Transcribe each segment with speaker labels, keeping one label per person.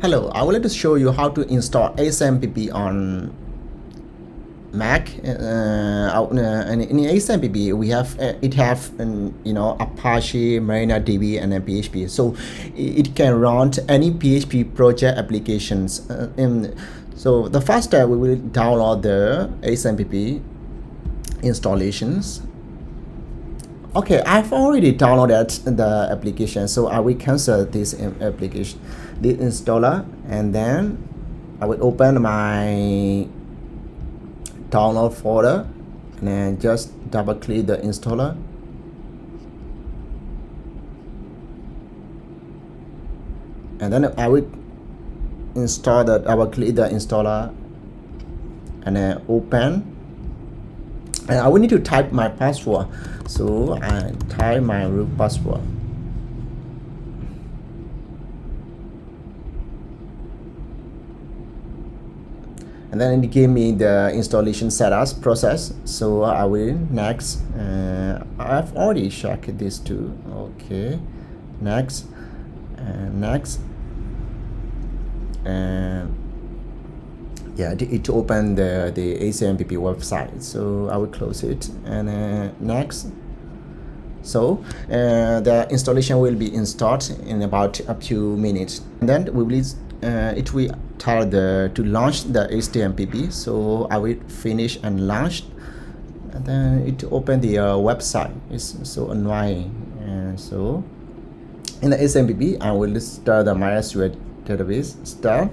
Speaker 1: Hello, I would like to show you how to install XAMPP on Mac. And in XAMPP, we have Apache, MariaDB, and then PHP. So it can run any PHP project applications. So the first step, we will download the XAMPP installations. Okay, I've already downloaded the application, so I will cancel this application, the installer, and then I will open my download folder and then just double click the installer. And then I will install the double click the installer and then open. And I will need to type my password, so I type my root password. And then it gave me the installation status process, so I will next. I've already checked this too. Okay, next, and next, and yeah, it opened the XAMPP website, so I will close it and next. So the installation will be installed in about a few minutes, and then we will it will tell to launch the XAMPP. So I will finish and launch, and then it open the website. It's so annoying. And so in the XAMPP, I will start the MySQL database start.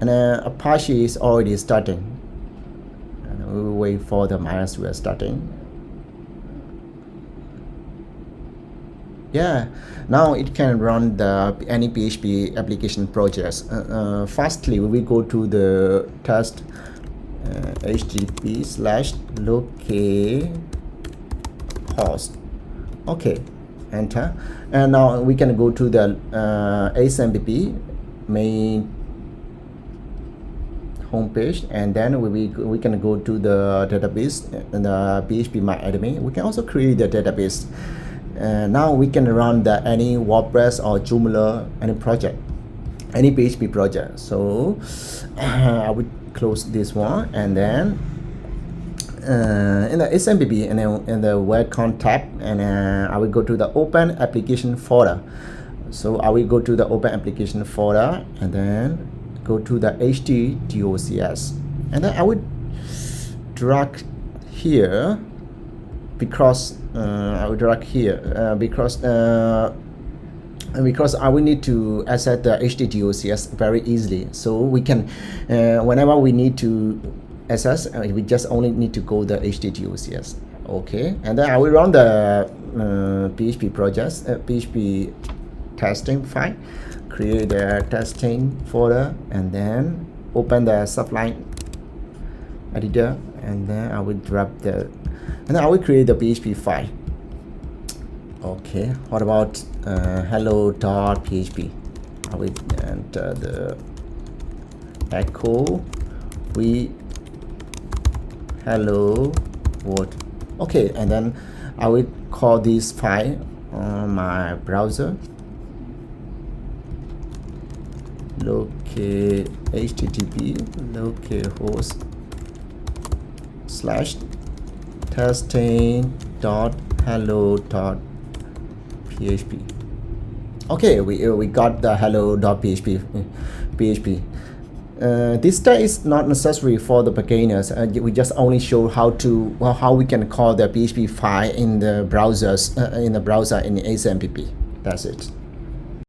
Speaker 1: And Apache is already starting, and we will wait for the MySQL starting. Yeah, now it can run any PHP application projects. Firstly, we will go to the test http://localhost. Okay, enter, and now we can go to the XAMPP main homepage, and then we can go to the database and the PHP MyAdmin. We can also create the database. Now we can run any WordPress or Joomla, any project, any PHP project. So I will close this one, and then in the XAMPP and then in the welcome tab, and I will go to the open application folder. So I will go to the open application folder and then go to the htdocs, and then I would drag here because I would drag here because I will need to access the htdocs very easily. So we can whenever we need to access, we just only need to go the htdocs. Okay, and then I will run the PHP projects, PHP testing file. Create the testing folder, and then open the subline editor, and then I will drop and then I will create the PHP file. Okay, what about hello.php? I will enter the echo hello world. Okay, and then I will call this file on my browser. http localhost/testing.hello.php. Okay, we got the hello.php. This step is not necessary for the beginners. We just only show how we can call the PHP file in the browsers in the XAMPP. That's it.